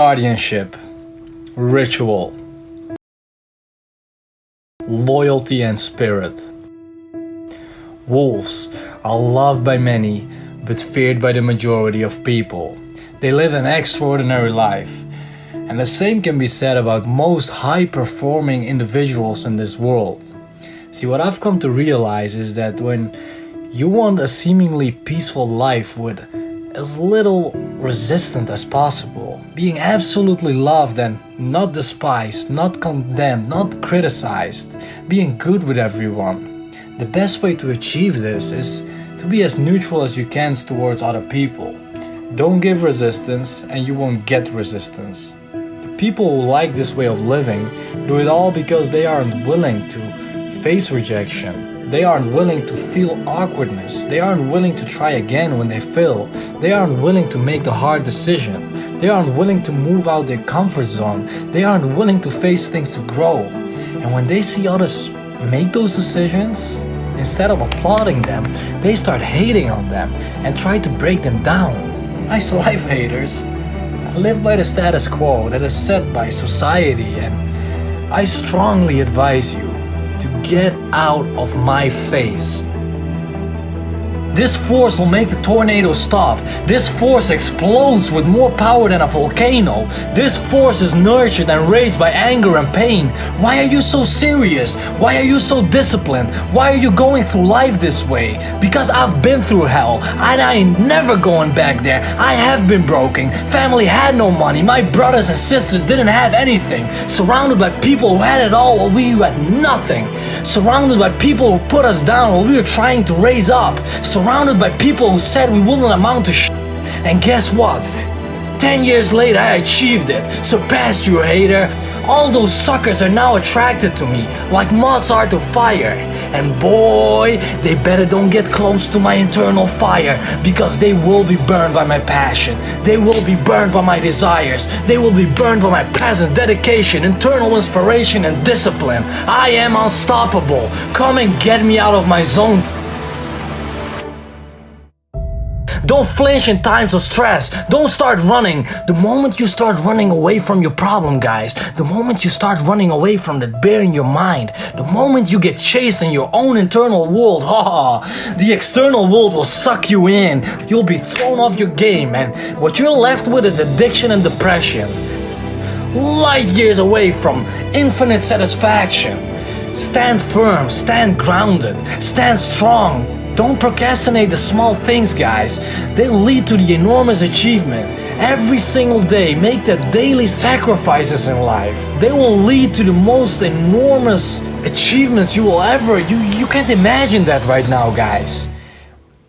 guardianship, ritual, loyalty and spirit. Wolves are loved by many, but feared by the majority of people. They live an extraordinary life, and the same can be said about most high-performing individuals in this world. See, what I've come to realize is that when you want a seemingly peaceful life with as little resistance as possible, being absolutely loved and not despised, not condemned, not criticized, being good with everyone, the best way to achieve this is to be as neutral as you can towards other people. Don't give resistance and you won't get resistance. The people who like this way of living do it all because they aren't willing to face rejection. They aren't willing to feel awkwardness. They aren't willing to try again when they fail. They aren't willing to make the hard decision. They aren't willing to move out their comfort zone. They aren't willing to face things to grow. And when they see others make those decisions, instead of applauding them, they start hating on them and try to break them down. Nice life, haters. I live by the status quo that is set by society, and I strongly advise you to get out of my face. This force will make the tornado stop. This force explodes with more power than a volcano. This force is nurtured and raised by anger and pain. Why are you so serious? Why are you so disciplined? Why are you going through life this way? Because I've been through hell, and I ain't never going back there. I have been broken. Family had no money. My brothers and sisters didn't have anything. Surrounded by people who had it all while we had nothing. Surrounded by people who put us down while we were trying to raise up. Surrounded by people who said we wouldn't amount to shit. And guess what? 10 years later I achieved it. Surpassed you, hater. All those suckers are now attracted to me, like moths are to fire. And boy, they better don't get close to my internal fire, because they will be burned by my passion. They will be burned by my desires. They will be burned by my present dedication, internal inspiration and discipline. I am unstoppable. Come and get me out of my zone. Don't flinch in times of stress. Don't start running. The moment you start running away from your problem, guys, the moment you start running away from that bear in your mind, the moment you get chased in your own internal world, the external world will suck you in. You'll be thrown off your game, and what you're left with is addiction and depression. Light years away from infinite satisfaction. Stand firm, stand grounded, stand strong. Don't procrastinate the small things, guys. They lead to the enormous achievement. Every single day, make the daily sacrifices in life. They will lead to the most enormous achievements you will ever. You can't imagine that right now, guys.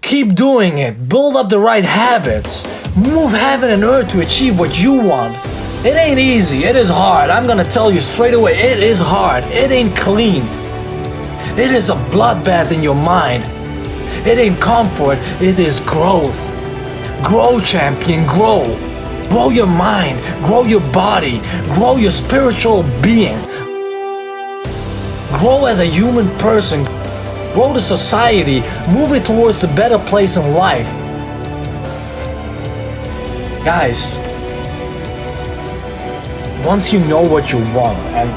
Keep doing it. Build up the right habits. Move heaven and earth to achieve what you want. It ain't easy. It is hard. I'm gonna tell you straight away. It is hard. It ain't clean. It is a bloodbath in your mind. It ain't comfort, it is growth. Grow, champion, grow. Grow your mind, grow your body, grow your spiritual being. Grow as a human person, grow the society, move it towards the better place in life. Guys, once you know what you want, and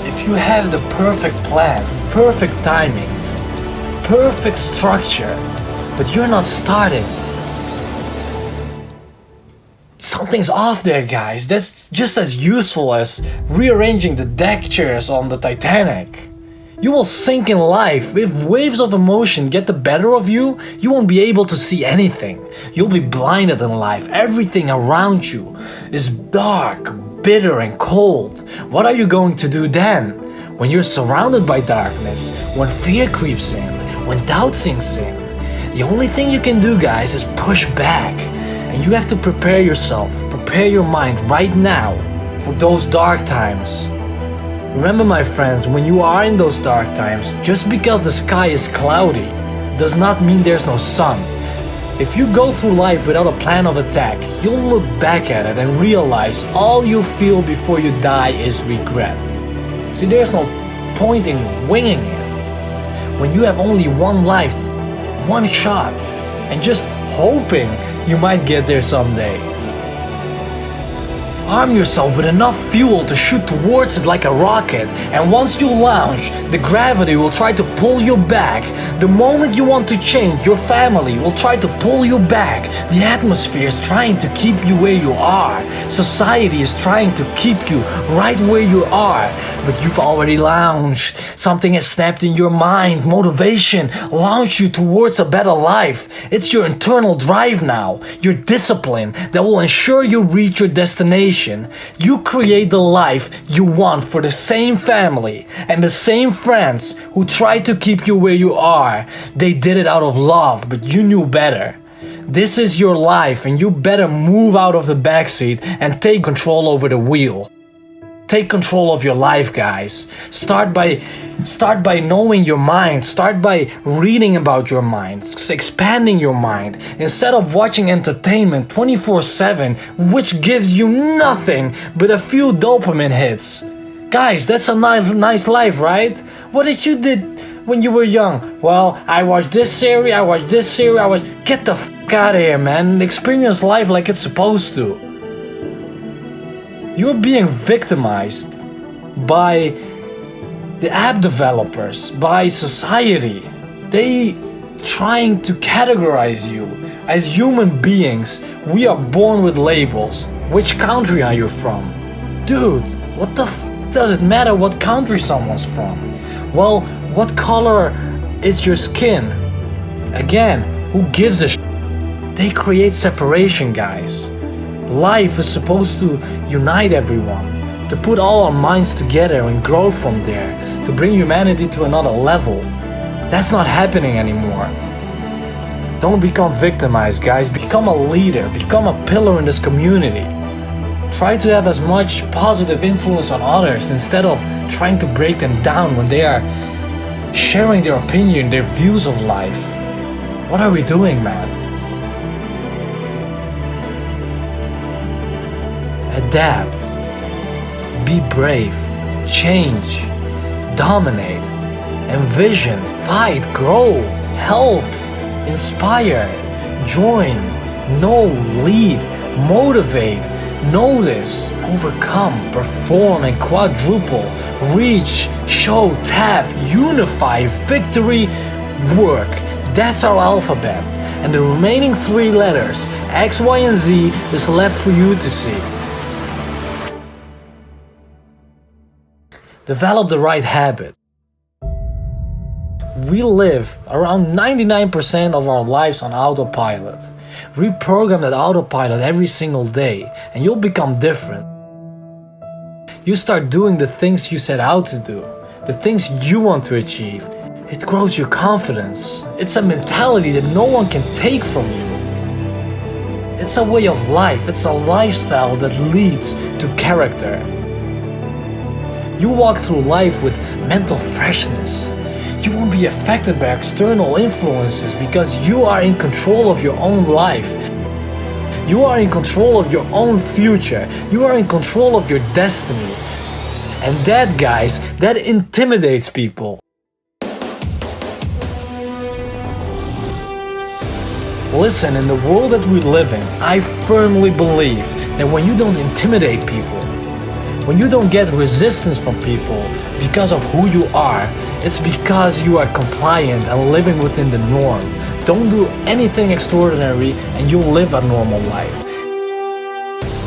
if you have the perfect plan, perfect timing, perfect structure, but you're not starting, something's off there, guys. That's just as useful as rearranging the deck chairs on the Titanic. You will sink in life. If waves of emotion get the better of you, you won't be able to see anything. You'll be blinded in life. Everything around you is dark, bitter and cold. What are you going to do then? When you're surrounded by darkness, when fear creeps in, when doubt sinks in, the only thing you can do, guys, is push back. And you have to prepare yourself, prepare your mind right now for those dark times. Remember, my friends, when you are in those dark times, just because the sky is cloudy does not mean there's no sun. If you go through life without a plan of attack, you'll look back at it and realize all you feel before you die is regret. See, there's no point in winging it. When you have only one life, one shot, and just hoping you might get there someday. Arm yourself with enough fuel to shoot towards it like a rocket, and once you launch, the gravity will try to pull you back. The moment you want to change, your family will try to pull you back. The atmosphere is trying to keep you where you are. Society is trying to keep you right where you are. But you've already launched. Something has snapped in your mind. Motivation launched you towards a better life. It's your internal drive now, your discipline that will ensure you reach your destination. You create the life you want for the same family and the same friends who try to keep you where you are. They did it out of love, but you knew better. This is your life, and you better move out of the backseat and take control over the wheel. Take control of your life, guys. Start by knowing your mind. Start by reading about your mind, expanding your mind, instead of watching entertainment 24/7, which gives you nothing but a few dopamine hits. Guys, that's a nice life, right? What did you did when you were young? Well, I watched this series, Get the f*** out of here, man. Experience life like it's supposed to. You're being victimized by the app developers, by society. They trying to categorize you. As human beings, we are born with labels. Which country are you from? Dude, what the f*** does it matter what country someone's from? Well, what color is your skin? Again, who gives a sh**? They create separation, guys. Life is supposed to unite everyone, to put all our minds together and grow from there, to bring humanity to another level. That's not happening anymore. Don't become victimized, guys. Become a leader, become a pillar in this community. Try to have as much positive influence on others instead of trying to break them down when they are sharing their opinion, their views of life. What are we doing, man? Adapt, be brave, change, dominate, envision, fight, grow, help, inspire, join, know, lead, motivate, notice, overcome, perform, and quadruple, reach, show, tap, unify, victory, work. That's our alphabet. And the remaining 3 letters, X, Y, and Z, is left for you to see. Develop the right habit. We live around 99% of our lives on autopilot. Reprogram that autopilot every single day and you'll become different. You start doing the things you set out to do, the things you want to achieve. It grows your confidence. It's a mentality that no one can take from you. It's a way of life. It's a lifestyle that leads to character. You walk through life with mental freshness. You won't be affected by external influences because you are in control of your own life. You are in control of your own future. You are in control of your destiny. And that, guys, that intimidates people. Listen, in the world that we live in, I firmly believe that when you don't intimidate people, when you don't get resistance from people because of who you are, it's because you are compliant and living within the norm. Don't do anything extraordinary and you'll live a normal life.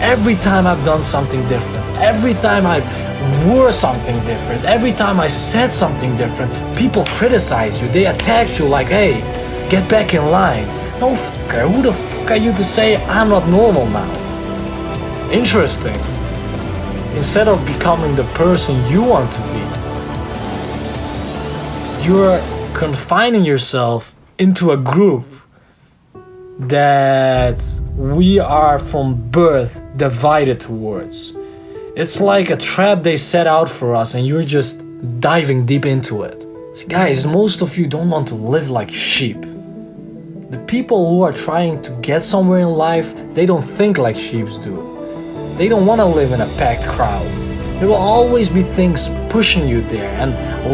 Every time I've done something different, every time I've wore something different, every time I said something different, people criticize you. They attack you like, hey, get back in line. No fucker, who the fuck are you to say I'm not normal now? Interesting. Instead of becoming the person you want to be, you're confining yourself into a group that we are from birth divided towards. It's like a trap they set out for us and you're just diving deep into it. See, guys, most of you don't want to live like sheep. The people who are trying to get somewhere in life, they don't think like sheep do. They don't want to live in a packed crowd. There will always be things pushing you there and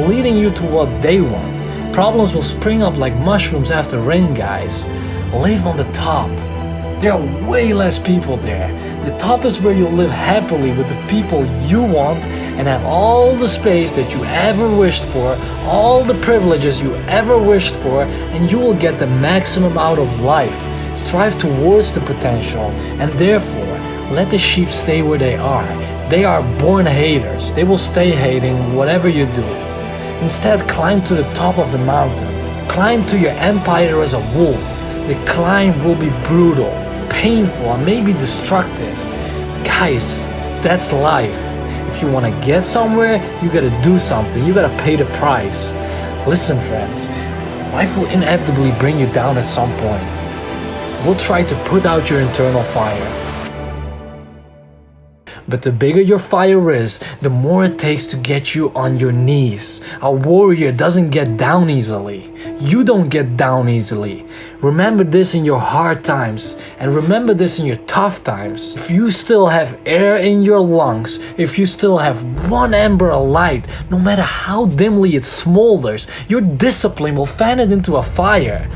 leading you to what they want. Problems will spring up like mushrooms after rain, guys. Live on the top. There are way less people there. The top is where you'll live happily with the people you want and have all the space that you ever wished for, all the privileges you ever wished for, and you will get the maximum out of life. Strive towards the potential, and therefore, let the sheep stay where they are. They are born haters. They will stay hating whatever you do. Instead, climb to the top of the mountain. Climb to your empire as a wolf. The climb will be brutal, painful, and maybe destructive. Guys, that's life. If you want to get somewhere, you gotta do something. You gotta pay the price. Listen, friends, life will inevitably bring you down at some point. We'll try to put out your internal fire. But the bigger your fire is, the more it takes to get you on your knees. A warrior doesn't get down easily. You don't get down easily. Remember this in your hard times, and remember this in your tough times. If you still have air in your lungs, if you still have one ember of light, no matter how dimly it smolders, your discipline will fan it into a fire.